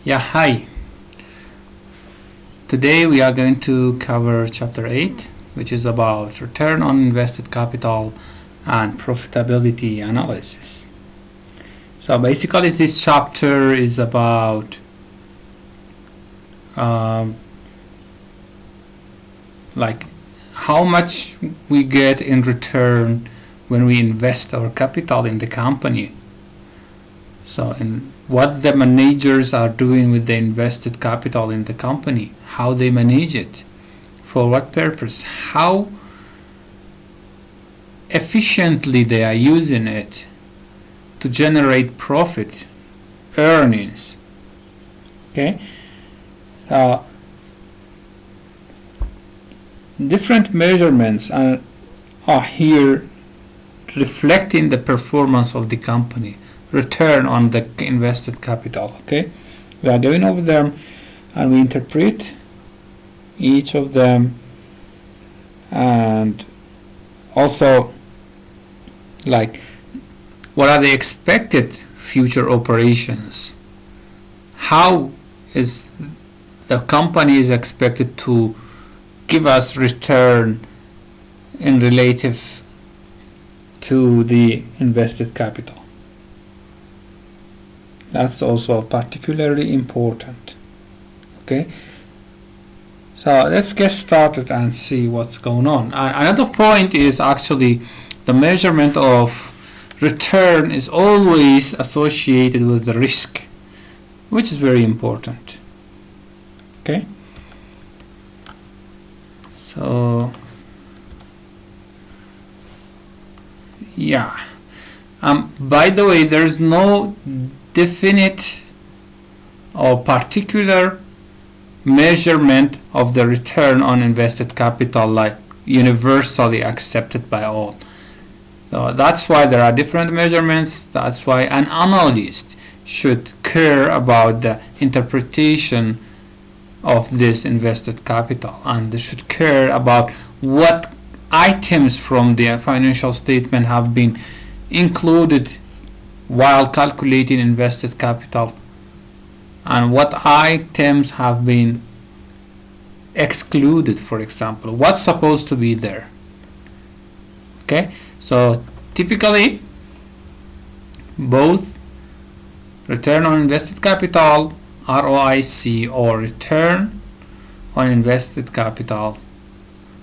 Yeah, hi. Today we are going to cover Chapter 8, which is about return on invested capital and profitability analysis. So basically this chapter is about like how much we get in return when we invest our capital in the company. So in what the managers are doing with the invested capital in the company, how they manage it, for what purpose, how efficiently they are using it to generate profit, earnings. Okay, different measurements are here reflecting the performance of the company, return on the invested capital. Okay, we are going over them and we interpret each of them, and also like what are the expected future operations, how is the company is expected to give us return in relative to the invested capital. That's also particularly important. Okay, so let's get started and see what's going on. And another point is actually the measurement of return is always associated with the risk, which is very important. Okay, so yeah, by the way, there's no definite or particular measurement of the return on invested capital like universally accepted by all. So that's why there are different measurements. That's why an analyst should care about the interpretation of this invested capital, and they should care about what items from the financial statement have been included while calculating invested capital and what items have been excluded. For example, what's supposed to be there. Okay, so typically both return on invested capital, ROIC, or return on invested capital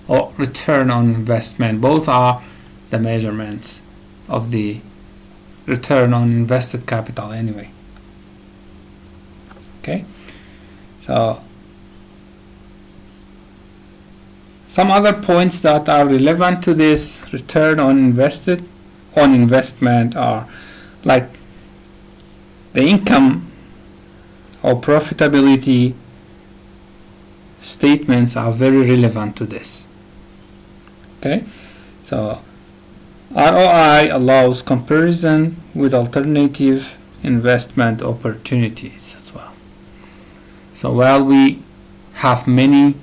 or return on investment, both are the measurements of the return on invested capital anyway. Okay, so some other points that are relevant to this return on investment are like the income or profitability statements are very relevant to this. Okay, so ROI allows comparison with alternative investment opportunities as well. So while we have many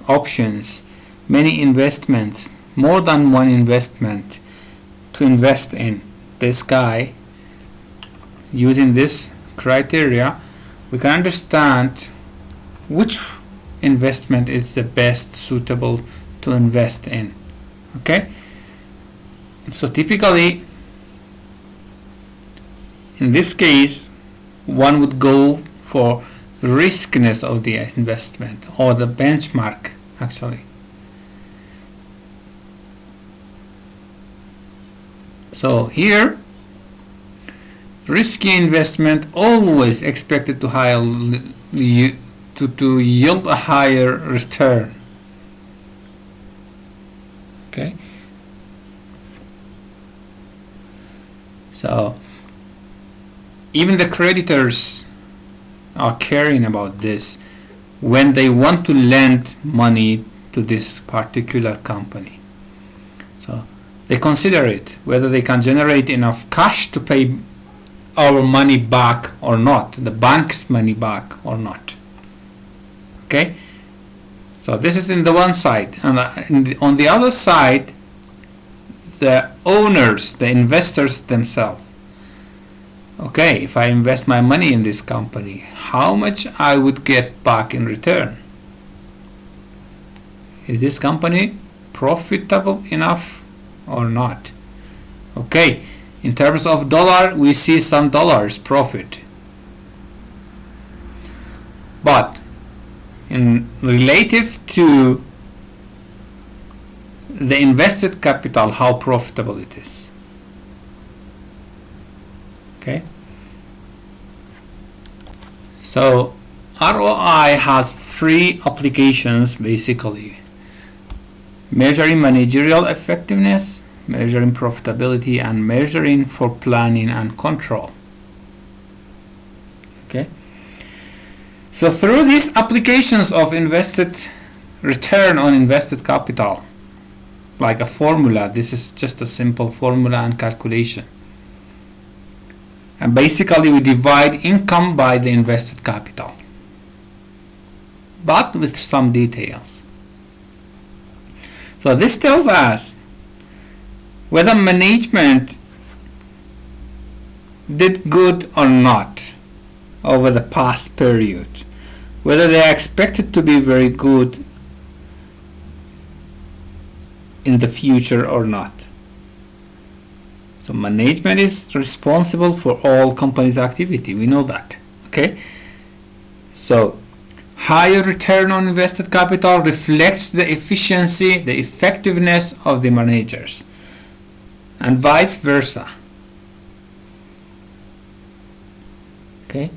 options, many investments, more than one investment to invest in this guy, using this criteria, we can understand which investment is the best suitable to invest in. Okay, so typically in this case one would go for riskiness of the investment or the benchmark actually. So here risky investment always expected to yield a higher return. Okay, so even the creditors are caring about this when they want to lend money to this particular company. So they consider it whether they can generate enough cash to pay our money back or not, the bank's money back or not. Okay, so this is in the one side, and on the other side, the owners, the investors themselves, okay, if I invest my money in this company, how much I would get back in return? Is this company profitable enough or not? Okay, in terms of dollar, we see some dollars profit. But in relative to the invested capital, how profitable it is. Okay. So ROI has three applications basically: measuring managerial effectiveness, measuring profitability, and measuring for planning and control. Okay. So through these applications of invested return on invested capital, like a formula, this is just a simple formula and calculation. And basically we divide income by the invested capital, but with some details. So this tells us whether management did good or not over the past period, whether they are expected to be very good in the future or not. So management is responsible for all company's activity. We know that. Okay. So higher return on invested capital reflects the efficiency, the effectiveness of the managers, and vice versa. Okay.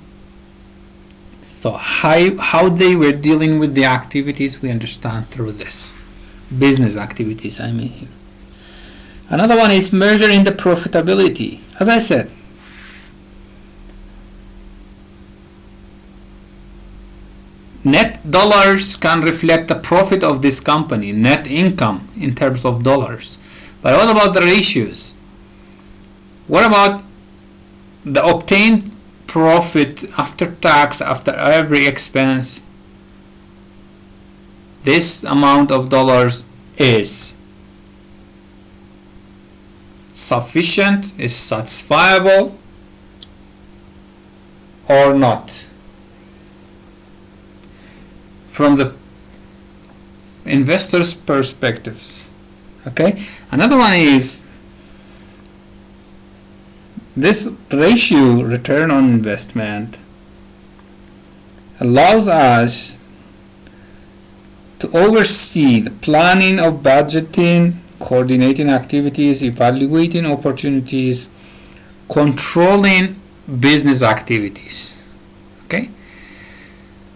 So how they were dealing with the activities, we understand through this. Business activities, I mean here. Another one is measuring the profitability. As I said, net dollars can reflect the profit of this company, net income in terms of dollars. But what about the ratios? What about the obtained profit after tax, after every expense? This amount of dollars is sufficient, is satisfiable or not from the investors' perspectives. Okay. Another one is this ratio, return on investment, allows us to oversee the planning of budgeting, coordinating activities, evaluating opportunities, controlling business activities. Okay.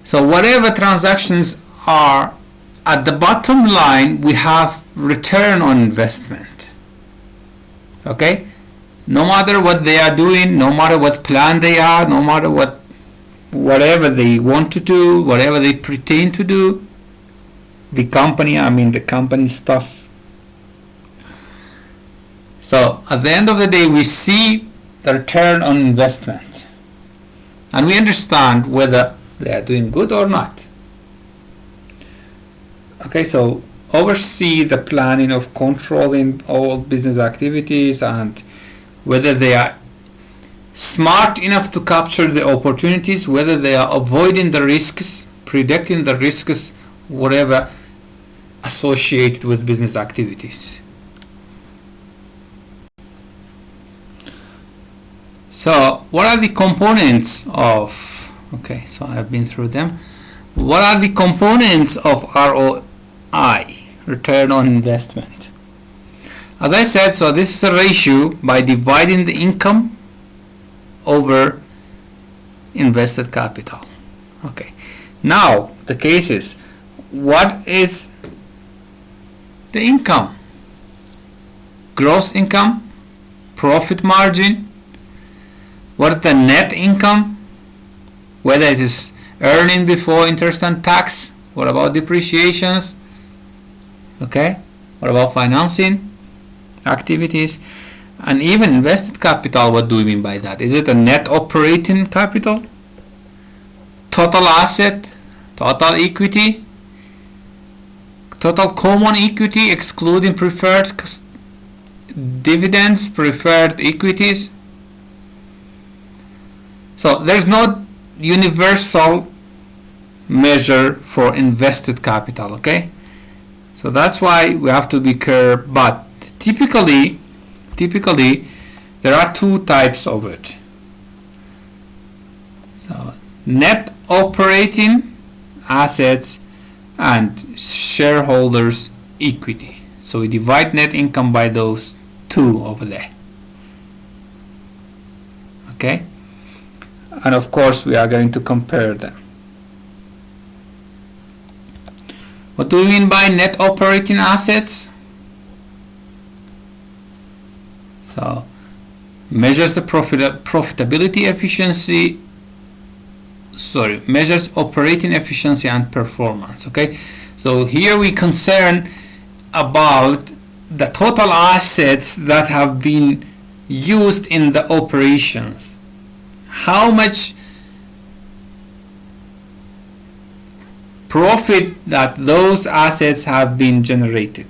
So whatever transactions are, at the bottom line we have return on investment. Okay. No matter what they are doing, no matter what plan they are, no matter whatever they want to do, whatever they pretend to do, the company stuff. So at the end of the day, we see the return on investment and we understand whether they are doing good or not. Okay, so oversee the planning of controlling all business activities and whether they are smart enough to capture the opportunities, whether they are avoiding the risks, predicting the risks, whatever associated with business activities. So what are the components of, okay, so I've been through them. What are the components of ROI, return on investment? As I said, so this is a ratio by dividing the income over invested capital. Okay. Now the case is, what is the income? Gross income, profit margin. What is the net income? Whether it is earning before interest and tax. What about depreciations? Okay. What about financing activities? And even invested capital, what do we mean by that? Is it a net operating capital? Total asset? Total equity? Total common equity excluding preferred dividends, preferred equities? So there's no universal measure for invested capital, okay? So that's why we have to be careful. But typically there are two types of it. So net operating assets and shareholders equity. So we divide net income by those two over there, okay? And of course we are going to compare them. What do we mean by net operating assets? So measures the profitability efficiency, measures operating efficiency and performance, okay? So here we concern about the total assets that have been used in the operations. How much profit that those assets have been generated.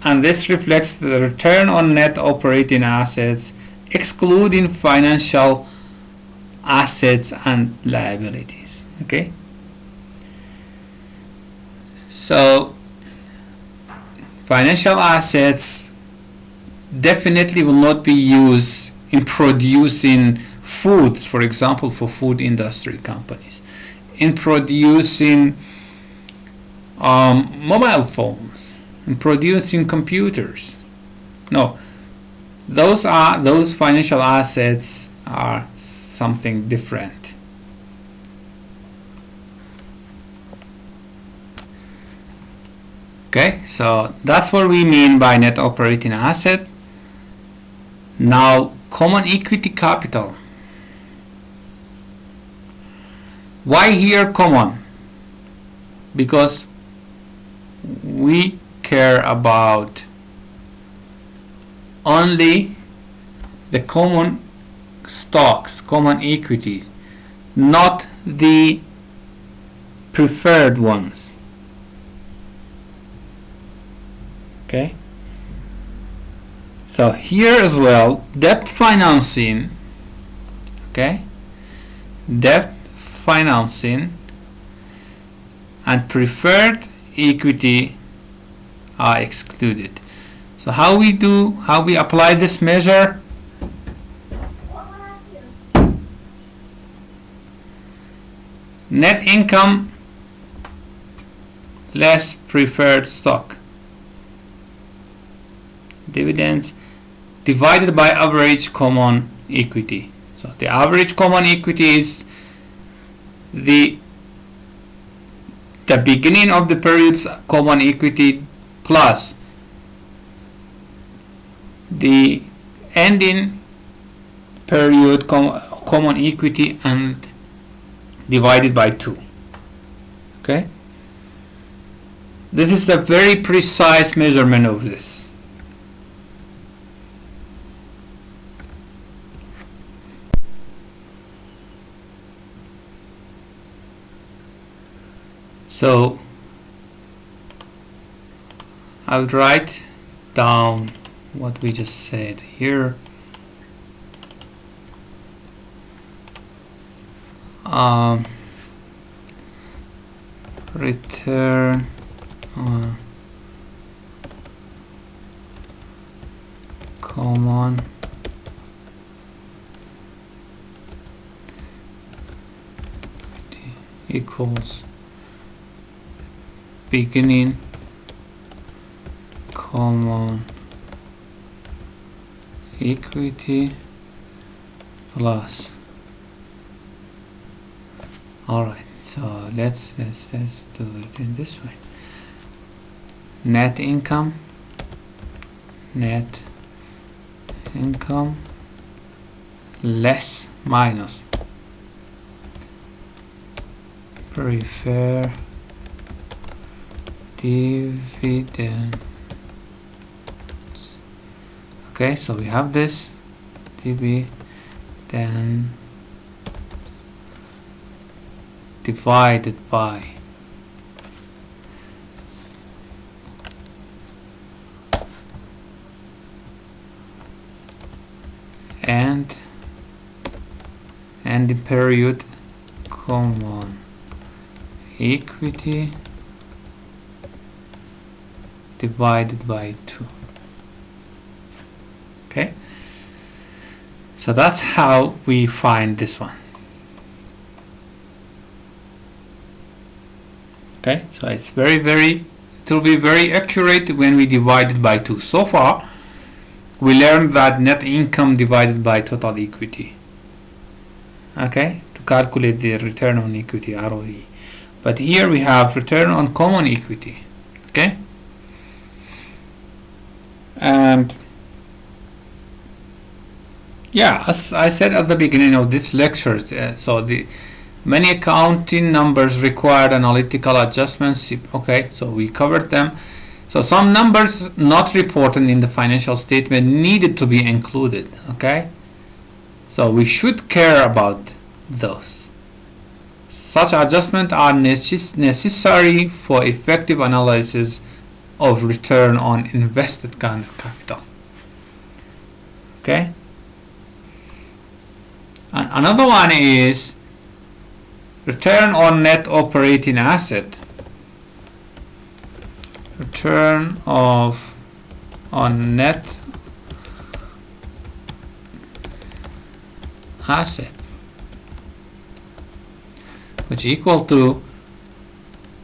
And this reflects the return on net operating assets excluding financial assets and liabilities, okay? So financial assets definitely will not be used in producing foods, for example, for food industry companies, in producing mobile phones, in producing computers. No, those financial assets are something different. Okay, so that's what we mean by net operating asset. Now, common equity capital. Why here common? Because we care about only the common stocks, common equity, not the preferred ones. Okay? So here as well, debt financing, okay? Debt financing and preferred equity are excluded. So how we apply this measure? Net income less preferred stock. Dividends divided by average common equity. So the average common equity is the beginning of the period's common equity plus the ending period common equity and divided by 2. Okay, this is the very precise measurement of this. So I would write down what we just said here. Return on common equals beginning common equity plus. Alright, so let's do it in this way. Net income less minus preferred dividends. Okay, so we have this dividend divided by and the period common equity divided by 2. Okay, so that's how we find this one. Okay, so it's it will be very accurate when we divide it by 2. So far we learned that net income divided by total equity, okay, to calculate the return on equity, ROE. But here we have return on common equity. Okay, and yeah, as I said at the beginning of this lecture, so the many accounting numbers required analytical adjustments. Okay, so we covered them. So some numbers not reported in the financial statement needed to be included. Okay, so we should care about those. Such adjustments are necessary for effective analysis of return on invested capital. Okay, and another one is return on net operating asset. Return on net asset, which is equal to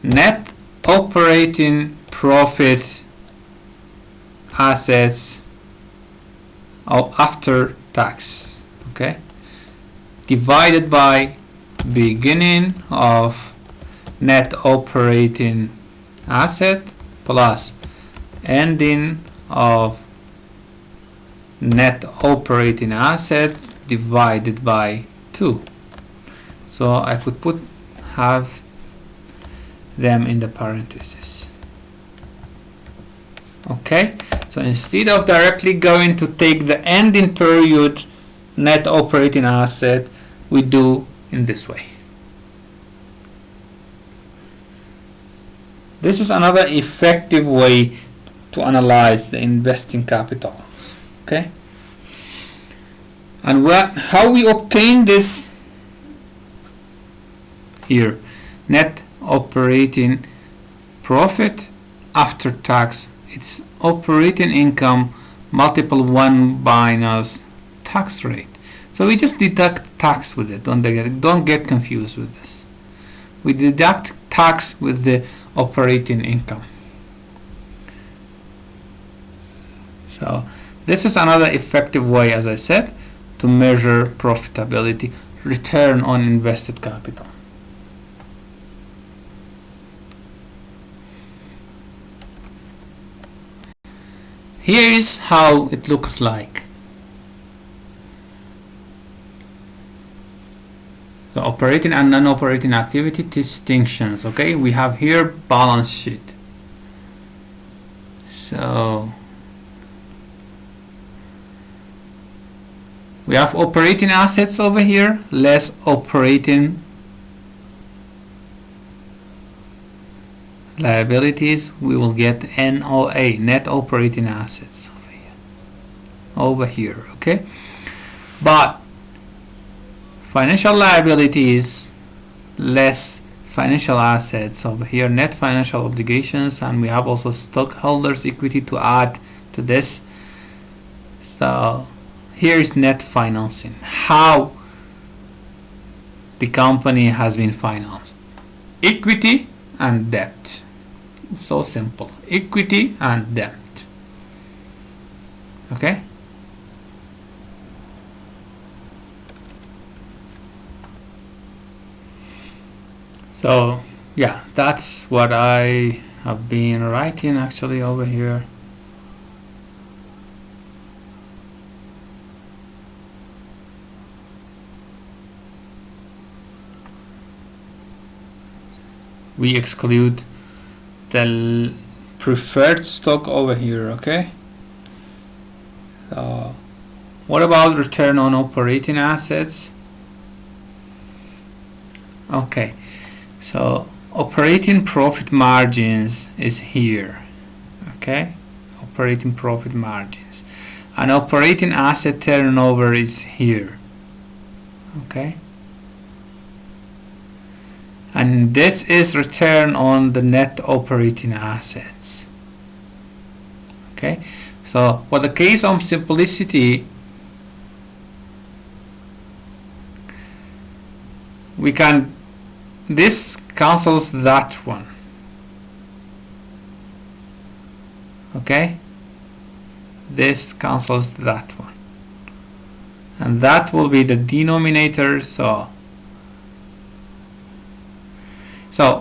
net operating profit assets after tax, okay, divided by beginning of net operating asset plus ending of net operating asset divided by 2. So I could have them in the parentheses. Okay, so instead of directly going to take the ending period net operating asset, we do in this way. This is another effective way to analyze the investing capitals. Okay, and how we obtain this here, net operating profit after tax, it's operating income multiple 1 minus tax rate. So we just deduct tax with it. Don't get confused with this. We deduct tax with the operating income. So this is another effective way, as I said, to measure profitability, return on invested capital. Here is how it looks like. The operating and non-operating activity distinctions. Okay, we have here balance sheet. So we have operating assets over here, less operating liabilities. We will get NOA, net operating assets over here. Okay, but financial liabilities less financial assets over here, net financial obligations, and we have also stockholders equity to add to this. So here is net financing, how the company has been financed: equity and debt. It's so simple, equity and debt. Okay, so yeah, that's what I have been writing actually over here. We exclude the preferred stock over here. Okay, so what about return on operating assets? Okay, so operating profit margins is here. Okay, operating profit margins, and operating asset turnover is here. Okay, and this is return on the net operating assets. Okay, so for the case of simplicity, we can, this cancels that one. Okay, this cancels that one, and that will be the denominator. So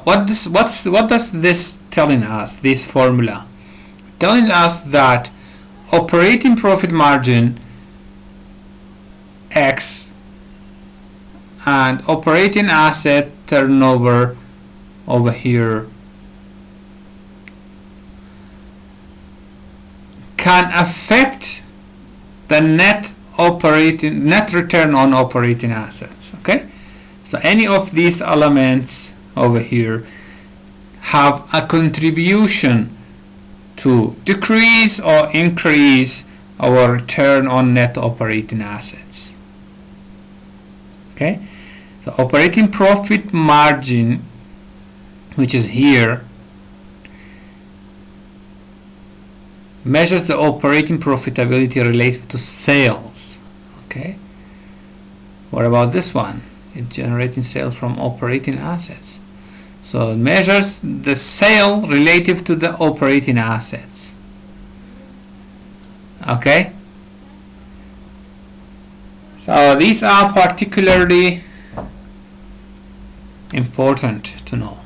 what does this telling us, this formula telling us that operating profit margin X and operating asset turnover over here can affect the net return on operating assets. Okay, so any of these elements over here have a contribution to decrease or increase our return on net operating assets. Okay, so operating profit margin, which is here, measures the operating profitability related to sales. Okay, what about this one? It's generating sales from operating assets. So it measures the sale relative to the operating assets. Okay, so these are particularly important to know.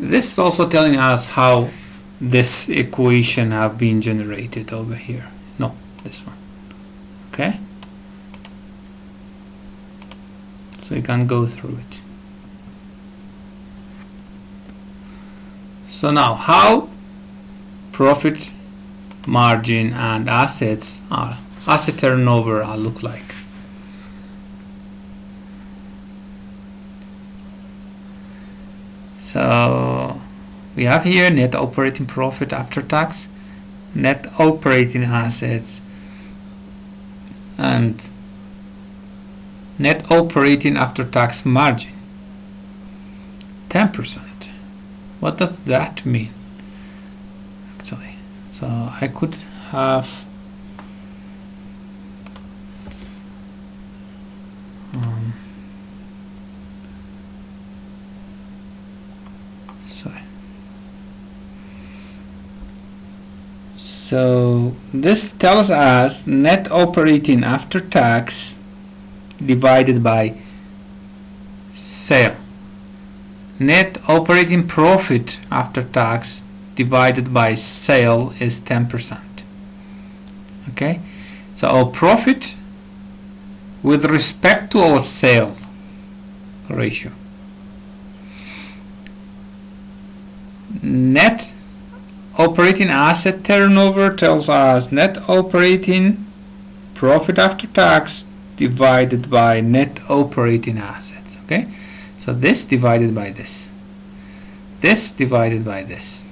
This is also telling us how this equation have been generated over here. No, this one. Okay, so you can go through it. So now, how profit margin and assets are, asset turnover look like. So we have here net operating profit after tax, net operating assets, and net operating after tax margin 10%. What does that mean actually? So I could have so this tells us net operating after tax divided by sale. Net operating profit after tax divided by sale is 10%. Okay, so our profit with respect to our sale ratio. Net operating asset turnover tells us net operating profit after tax divided by net operating assets. Okay, so this divided by this, this divided by this.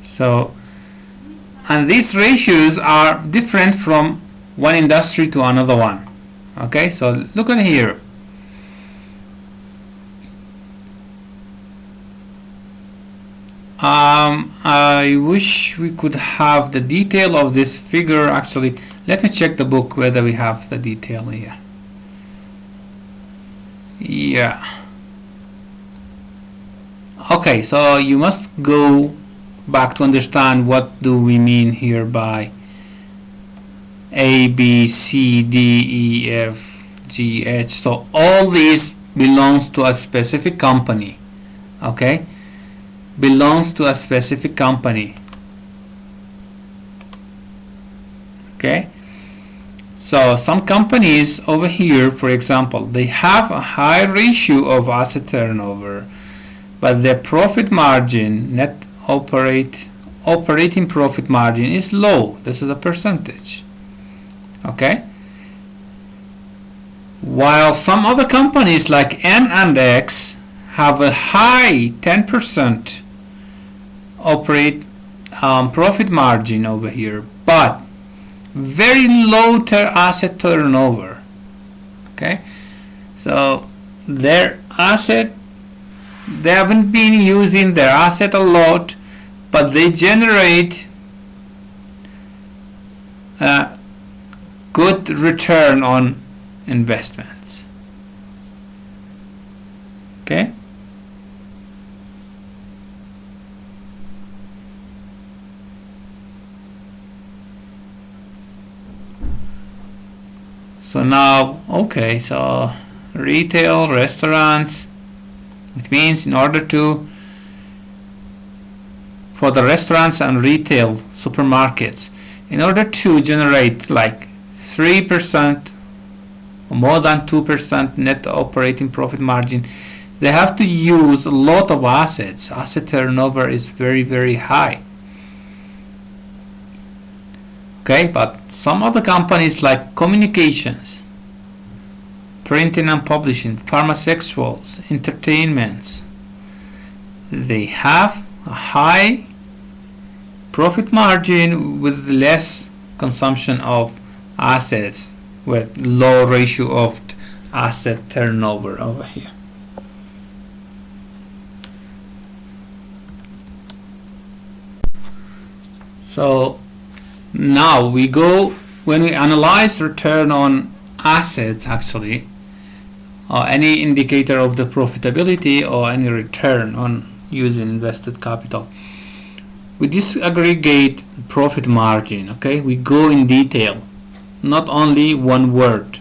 So, and these ratios are different from one industry to another one. Okay, so look at here. I wish we could have the detail of this figure. Actually, let me check the book whether we have the detail here. Yeah. Okay, so you must go back to understand what do we mean here by A, B, C, D, E, F, G, H. So all these belongs to a specific company. Okay, belongs to a specific company. Okay, So some companies over here, for example, they have a high ratio of asset turnover, but their profit margin, net operating profit margin, is low. This is a percentage. Okay? While some other companies like N and X have a high 10% profit margin over here, but very low asset turnover. Okay, so their asset, they haven't been using their asset a lot, but they generate a good return on investments. Okay. So now, okay, so retail, restaurants, it means in order to, for the restaurants and retail supermarkets, in order to generate like 3% or more than 2% net operating profit margin, they have to use a lot of assets. Asset turnover is very, very high. Okay, but some other companies like communications, printing and publishing, pharmaceuticals, entertainments, they have a high profit margin with less consumption of assets, with low ratio of asset turnover over here. So now we go, when we analyze return on assets, actually, or any indicator of the profitability or any return on using invested capital, we disaggregate profit margin. Okay, we go in detail, not only one word.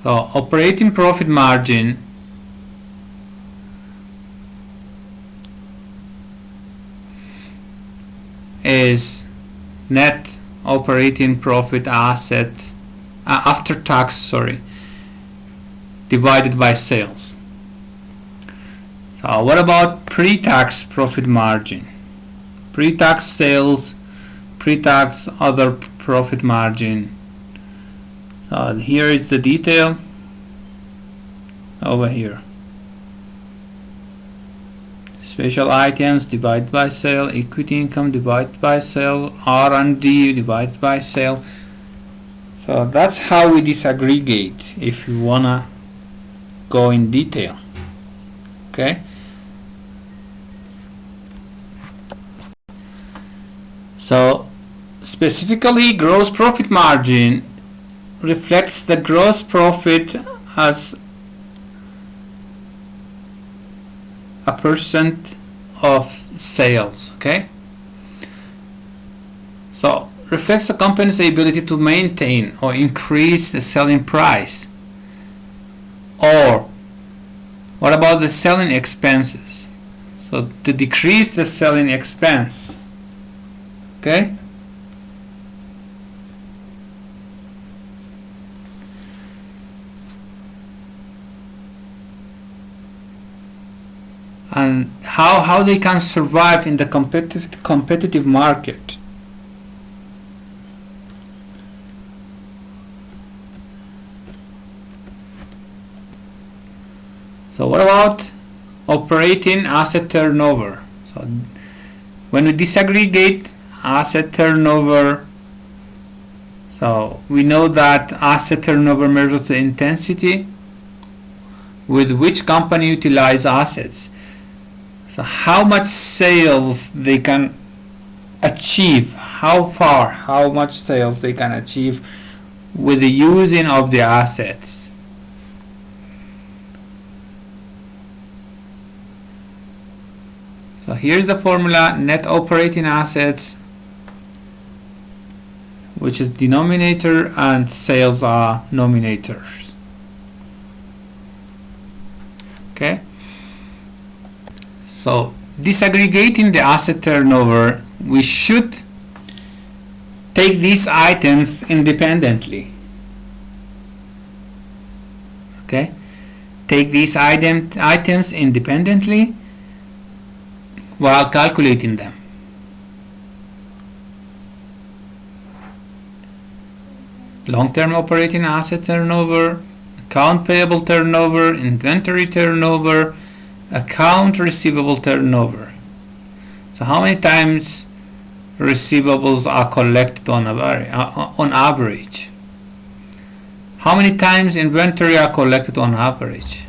So operating profit margin is net operating profit asset after tax, divided by sales. So what about pre-tax profit margin? Pre-tax sales, pre-tax other profit margin. Here is the detail over here. Special items divided by sale, equity income divided by sale, R&D divided by sale. So that's how we disaggregate if you wanna go in detail. Okay. So specifically, gross profit margin reflects the gross profit as a percent of sales. Okay, so reflects the company's ability to maintain or increase the selling price. Or what about the selling expenses? So to decrease the selling expense. Okay, and how they can survive in the competitive market. So what about operating asset turnover? So when we disaggregate asset turnover, so we know that asset turnover measures the intensity with which company utilize assets. So how much sales they can achieve, how much sales they can achieve with the using of the assets. So here's the formula: net operating assets, which is denominator, and sales are nominators. Okay, so disaggregating the asset turnover, we should take these items independently. Okay, take these items independently while calculating them. Long-term operating asset turnover, account payable turnover, inventory turnover, account receivable turnover. So how many times receivables are collected on average? How many times inventory are collected on average?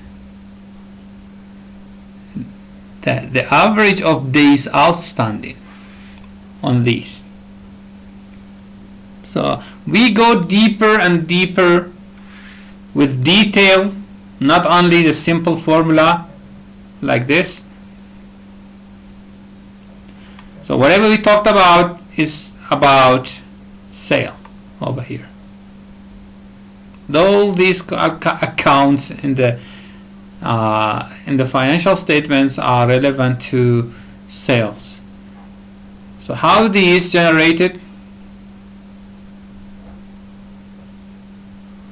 The average of days outstanding on these. So we go deeper and deeper with detail, not only the simple formula like this. So whatever we talked about is about sale over here. All these accounts in the financial statements are relevant to sales. So how these generated?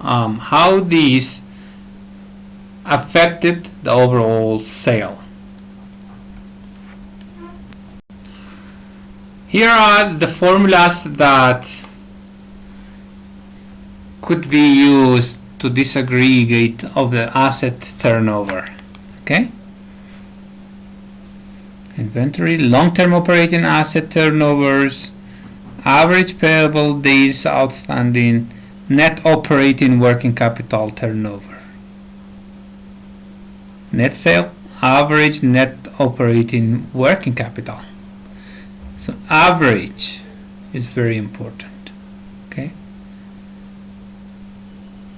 How these affected the overall sale. Here are the formulas that could be used to disaggregate of the asset turnover. Okay, inventory, long-term operating asset turnovers, average payable days outstanding, net operating working capital turnover, net sale, average net operating working capital. So average is very important. Okay,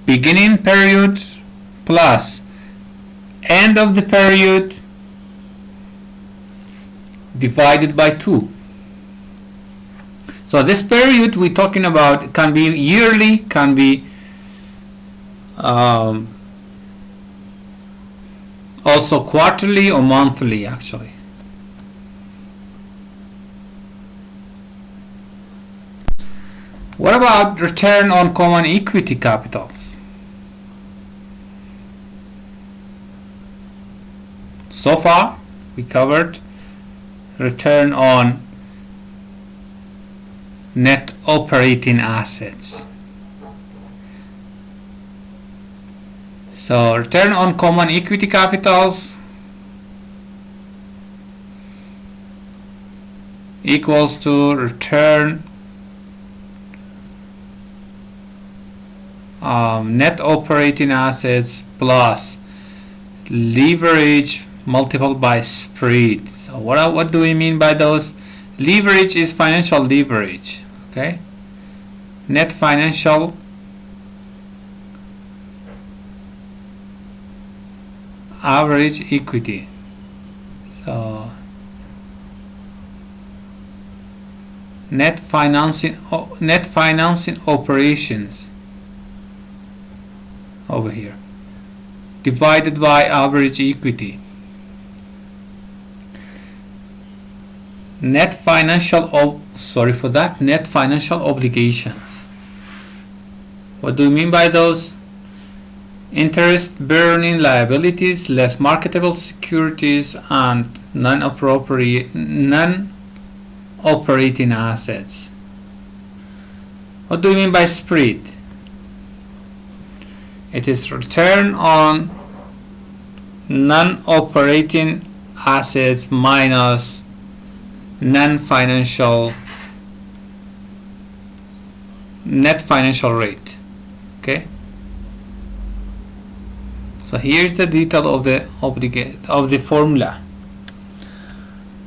beginning period plus end of the period divided by 2. So this period we're talking about can be yearly, can be also quarterly or monthly actually. What about return on common equity capitals? So far we covered return on net operating assets. So return on common equity capitals equals to return net operating assets plus leverage multiplied by spread. So what do we mean by those? Leverage is financial leverage. Okay, net financial average equity. So net financing operations over here divided by average equity. Net financial net financial obligations. What do you mean by those? Interest bearing liabilities less marketable securities and non-operating assets. What do you mean by spread? It is return on non-operating assets minus non-financial net financial rate. Okay, so here's the detail of the formula.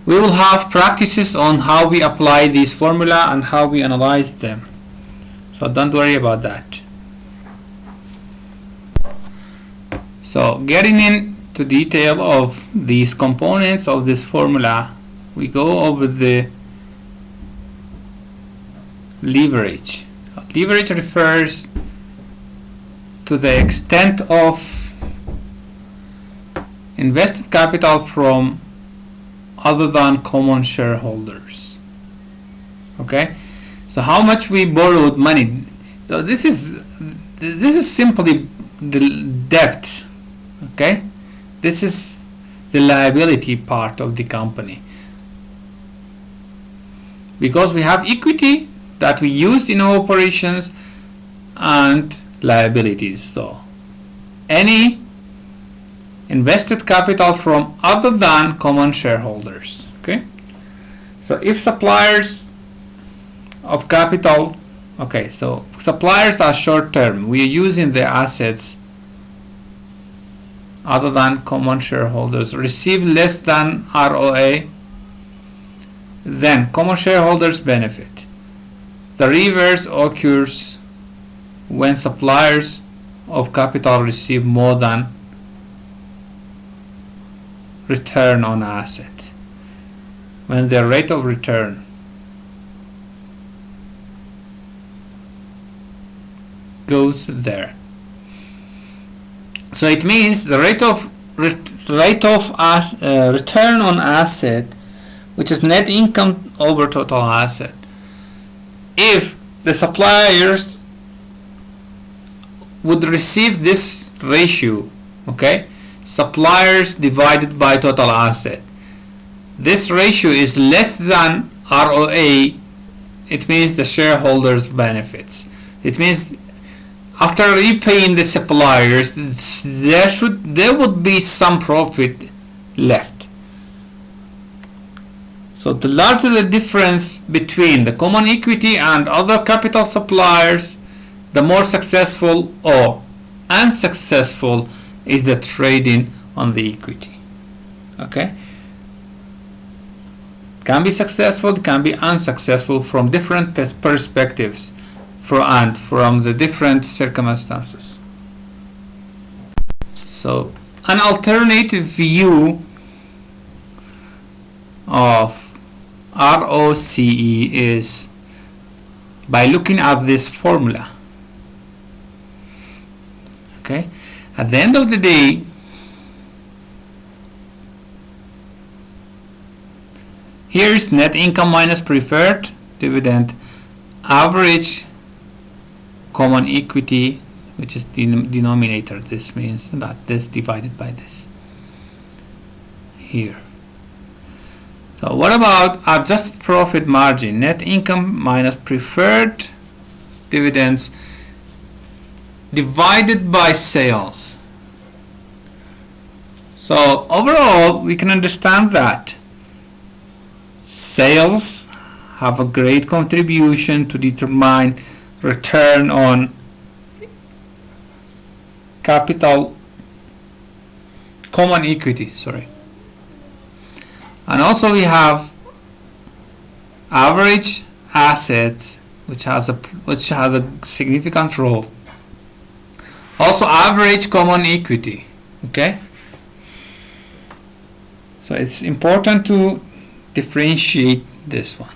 We will have practices on how we apply this formula and how we analyze them, so don't worry about that. So getting into detail of these components of this formula, we go over the leverage. Leverage refers to the extent of invested capital from other than common shareholders. Okay, So how much we borrowed money. So this is simply the debt. Okay, this is the liability part of the company, because we have equity that we used in our operations and liabilities. So any invested capital from other than common shareholders. Okay, so if suppliers of capital, okay, so suppliers are short term, we are using the assets other than common shareholders, receive less than ROA, then common shareholders benefit. The reverse occurs when suppliers of capital receive more than return on asset, when their rate of return goes there. So it means the rate of return on asset, which is net income over total asset. If the suppliers would receive this ratio, okay, suppliers divided by total asset, this ratio is less than ROA, it means the shareholders benefits. It means after repaying the suppliers, there would be some profit left. So the larger the difference between the common equity and other capital suppliers, the more successful or unsuccessful is the trading on the equity. Okay? Can be successful, can be unsuccessful from different perspectives from the different circumstances. So an alternative view of ROCE is by looking at this formula. Okay, at the end of the day, here is net income minus preferred dividend, average common equity, which is the denominator. This means that this divided by this here. So what about adjusted profit margin? Net income minus preferred dividends divided by sales. So overall, we can understand that sales have a great contribution to determine return on capital, common equity, and also we have average assets, which has a significant role. Also average common equity. Okay, so it's important to differentiate this one.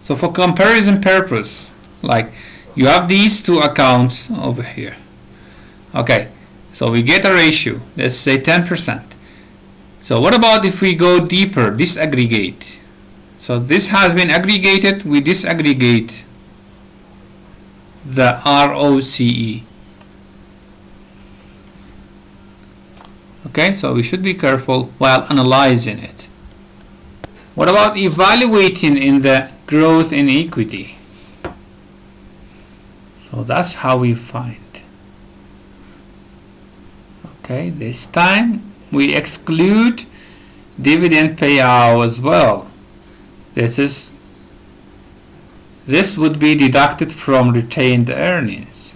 So for comparison purpose, like you have these two accounts over here. Okay, so we get a ratio, let's say 10%. So what about if we go deeper, disaggregate? So this has been aggregated, we disaggregate the ROCE. Okay, so we should be careful while analyzing it. What about evaluating in the growth in equity? So that's how we find. Okay, this time we exclude dividend payout as well. This would be deducted from retained earnings.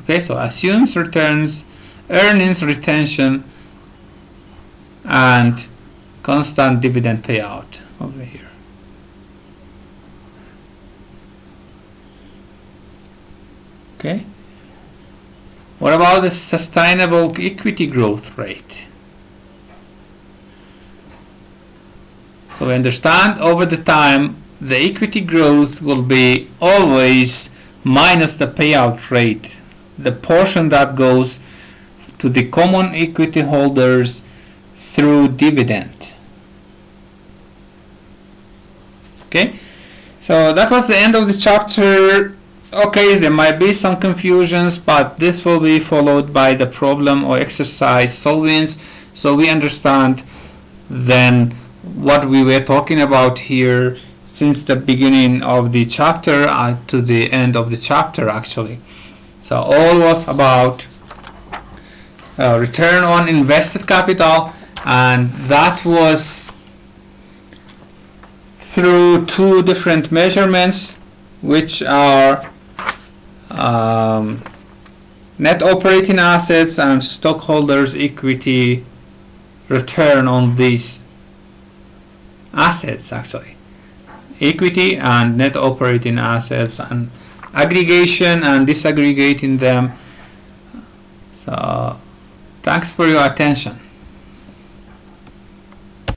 Okay, so assumes returns, earnings retention, and constant dividend payout over here. Okay, what about the sustainable equity growth rate? So we understand over the time the equity growth will be always minus the payout rate, the portion that goes to the common equity holders through dividend. Okay, so that was the end of the chapter. Okay, there might be some confusions, but this will be followed by the problem or exercise solvings, so we understand then what we were talking about here since the beginning of the chapter to the end of the chapter actually. So all was about return on invested capital, and that was through two different measurements, which are net operating assets and stockholders' equity return on these assets, actually equity and net operating assets, and aggregation and disaggregating them. So thanks for your attention.